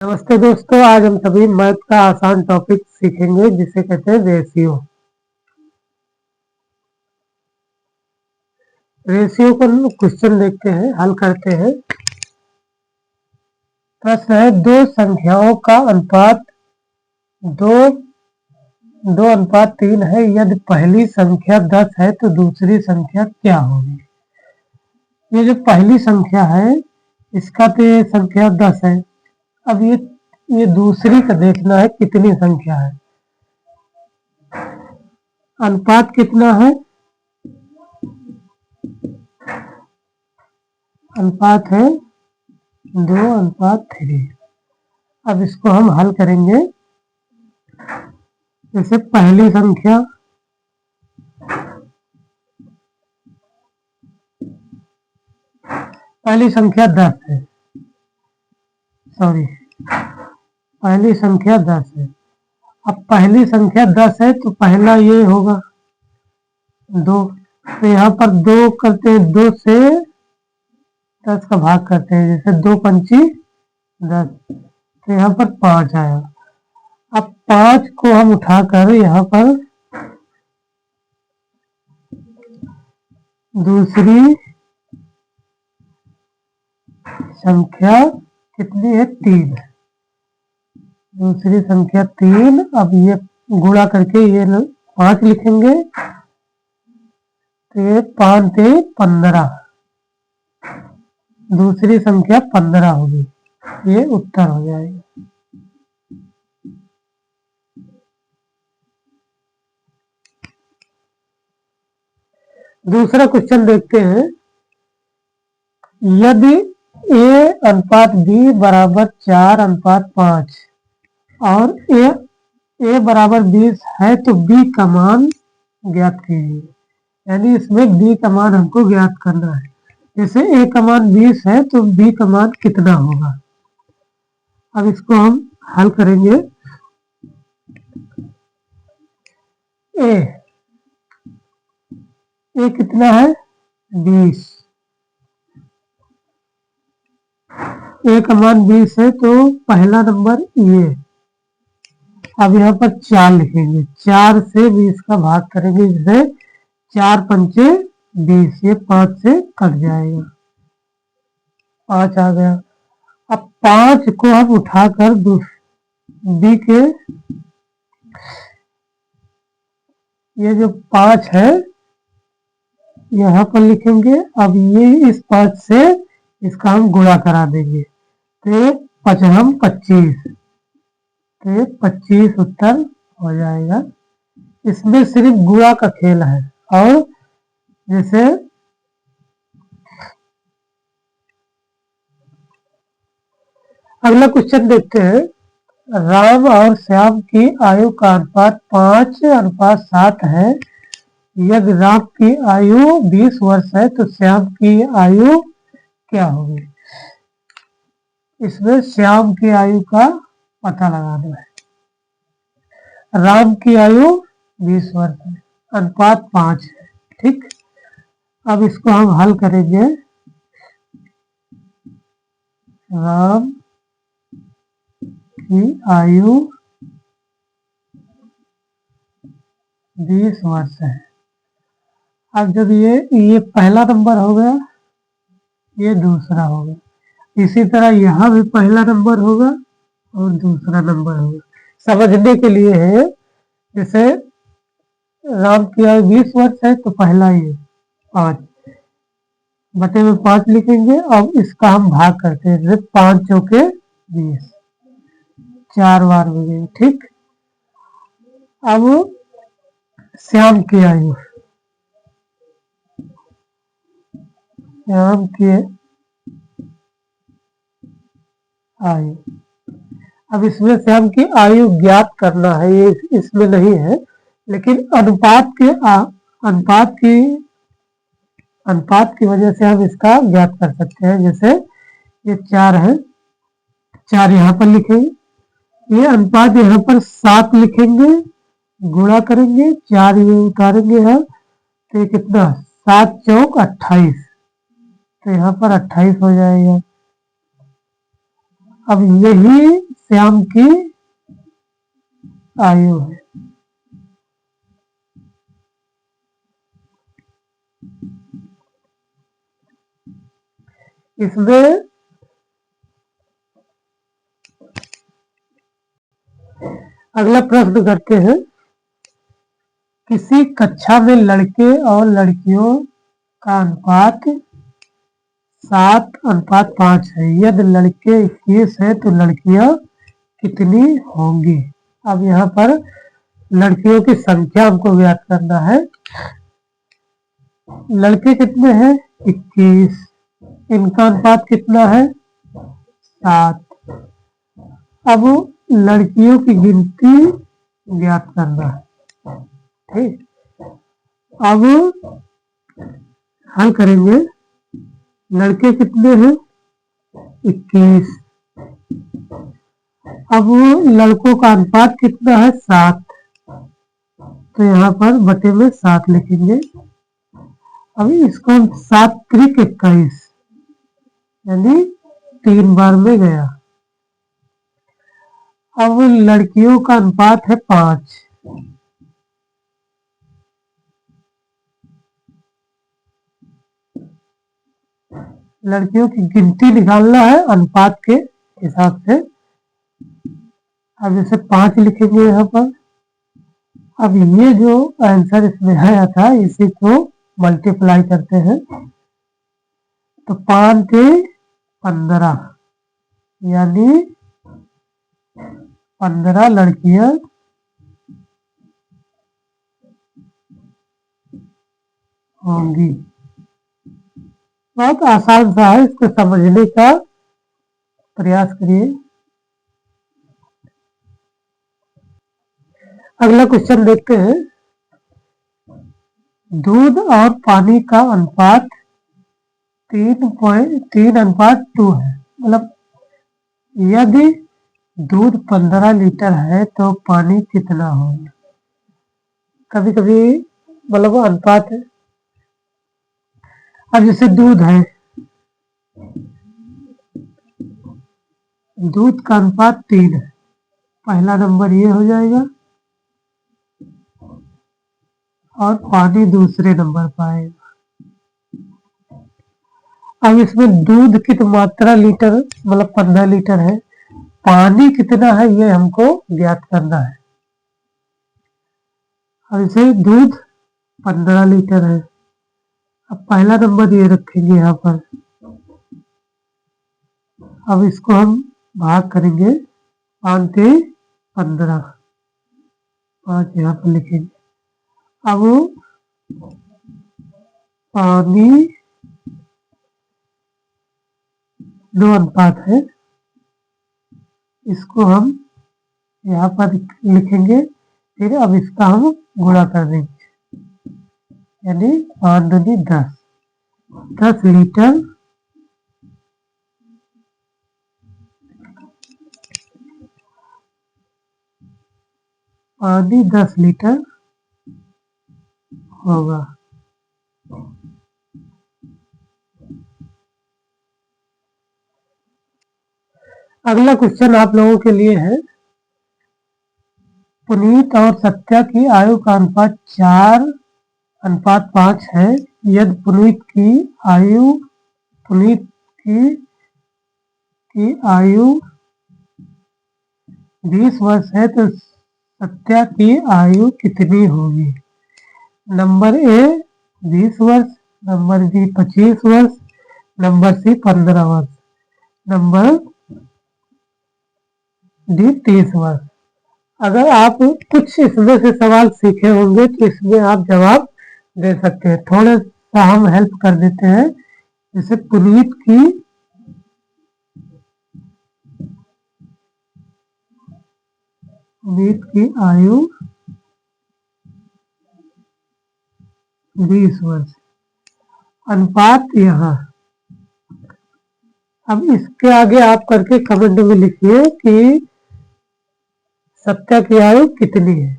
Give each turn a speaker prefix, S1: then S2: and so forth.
S1: नमस्ते दोस्तों, आज हम सभी मैथ का आसान टॉपिक सीखेंगे जिसे कहते हैं रेशियो। रेशियो को क्वेश्चन देखते हैं, हल करते हैं। प्रश्न है, दो संख्याओं का अनुपात 2:3 है। यदि पहली संख्या 10 है तो दूसरी संख्या क्या होगी? ये जो पहली संख्या है इसका तो ये संख्या 10 है। अब ये दूसरी का देखना है कितनी संख्या है। अनुपात कितना है? अनुपात है 2:3। अब इसको हम हल करेंगे। जैसे पहली संख्या पहली संख्या 10 है, पहली संख्या 10 है। अब पहली संख्या 10 है तो पहला ये होगा 2। तो यहाँ पर 2 करते हैं, 2 से 10 का भाग करते हैं। जैसे 2 पंची 10, तो यहाँ पर 5 आया। अब 5 को हम उठाकर यहाँ पर दूसरी संख्या कितनी है? 3। दूसरी संख्या 3। अब ये गुणा करके ये 5 लिखेंगे तो ये 5 से 15। दूसरी संख्या 15 होगी। ये उत्तर हो जाएगा। दूसरा क्वेश्चन देखते हैं। यदि A/B बराबर 4:5 और A बराबर 20 है तो B का मान ज्ञात कीजिए। यानी इसमें B का मान हमको ज्ञात करना है। जैसे A का मान 20 है तो B का मान कितना होगा? अब इसको हम हल करेंगे। A कितना है? 20। A का मान 20 है तो पहला नंबर ये। अब यहाँ पर 4 लिखेंगे। 4 से 20 का भाग करेंगे। जिसे 4 पंचे 20, ये 5 से कट जाएगा। 5 आ गया। अब 5 को हम उठाकर B के ये जो 5 है यहाँ पर लिखेंगे। अब ये इस 5 से इसका हम गुणा करा देंगे तो 5 25, तो 25 उत्तर हो जाएगा। इसमें सिर्फ गुणा का खेल है। और जैसे अगला क्वेश्चन देखते हैं। राम और श्याम की आयु का अनुपात 5:7 है। यदि राम की आयु 20 वर्ष है तो श्याम की आयु क्या होगी? इसमें श्याम की आयु का पता लगाना है। राम की आयु 20 वर्ष है, अनुपात 5 है। ठीक। अब इसको हम हल करेंगे। राम की आयु 20 वर्ष है। अब जब ये पहला नंबर हो गया, ये दूसरा होगा। इसी तरह यहाँ भी पहला नंबर होगा और दूसरा नंबर होगा। समझने के लिए है। जैसे राम की आयु 20 वर्ष है तो पहला ये 5 बटे में 5 लिखेंगे। अब इसका हम भाग करते हैं। 5 चौके 20, 4 बार हो गए। ठीक। अब श्याम की आयु, श्याम की आयु, अब इसमें श्याम की आयु ज्ञात करना है। ये इसमें नहीं है, लेकिन अनुपात की वजह से हम इसका ज्ञात कर सकते हैं। जैसे ये 4 है, 4 यहाँ पर लिखेंगे। ये अनुपात यहाँ पर 7 लिखेंगे, गुणा करेंगे, 4 ये उतारेंगे हम तो कितना? 7 चौक 28, तो यहाँ पर 28 हो जाएगा। अब यही श्याम की आयु है। इसमें अगला प्रश्न करते हैं, किसी कक्षा में लड़के और लड़कियों का अनुपात 7:5 है। यदि लड़के 21 है तो लड़कियां कितनी होंगी? अब यहाँ पर लड़कियों की संख्या हमको ज्ञात करना है। लड़के कितने हैं? 21। इनका अनुपात कितना है? 7। अब लड़कियों की गिनती ज्ञात करना है। ठीक, अब हल करेंगे। लड़के कितने हैं? 21। अब लड़कों का अनुपात कितना है? 7। तो यहाँ पर बटे में 7 लिखेंगे। अब इसको हम 7 त्रिक 21 यानी 3 बार में गया। अब लड़कियों का अनुपात है 5। लड़कियों की गिनती निकालना है अनुपात के हिसाब से। अब जैसे 5 लिखेंगे यहाँ पर। अब ये जो आंसर इसमें आया था इसी को मल्टीप्लाई करते हैं तो 5 के 15 यानी 15 लड़कियां होंगी। बहुत आसान सा है, इसको समझने का प्रयास करिए। अगला क्वेश्चन देखते हैं, दूध और पानी का अनुपात 3:2 है। मतलब यदि दूध 15 लीटर है तो पानी कितना होगा? कभी कभी मतलब अनुपात है। अब जैसे दूध है, दूध का अनुपात 3 है, पहला नंबर ये हो जाएगा और पानी दूसरे नंबर पर आएगा। अब इसमें दूध की तो मात्रा लीटर मतलब 15 लीटर है, पानी कितना है ये हमको ज्ञात करना है। अब इसे दूध 15 लीटर है, अब पहला नंबर ये रखेंगे यहाँ पर। अब इसको हम भाग करेंगे 5 के 15, 5 यहाँ पर लिखेंगे। अब पानी 2 अनुपात है, इसको हम यहाँ पर लिखेंगे। फिर अब इसका हम गुणा कर देंगे यानी 5 दूनी 10, 10 लीटर पानी 10 लीटर होगा। अगला क्वेश्चन आप लोगों के लिए है, पुनीत और सत्या की आयु का अनुपात 4:5 है। यदि पुनीत की आयु 20 वर्ष है तो सत्या की आयु कितनी होगी? नंबर ए 20 वर्ष, नंबर बी 25 वर्ष, नंबर सी 15 वर्ष, नंबर डी 30 वर्ष। अगर आप कुछ इसमें से सवाल सीखे होंगे तो इसमें आप जवाब दे सकते हैं। थोड़ा सा हम हेल्प कर देते हैं। जैसे पुनीत की आयु 20 वर्ष, अनुपात यहाँ। अब इसके आगे आप करके कमेंट में लिखिए कि सत्या की आयु कितनी है।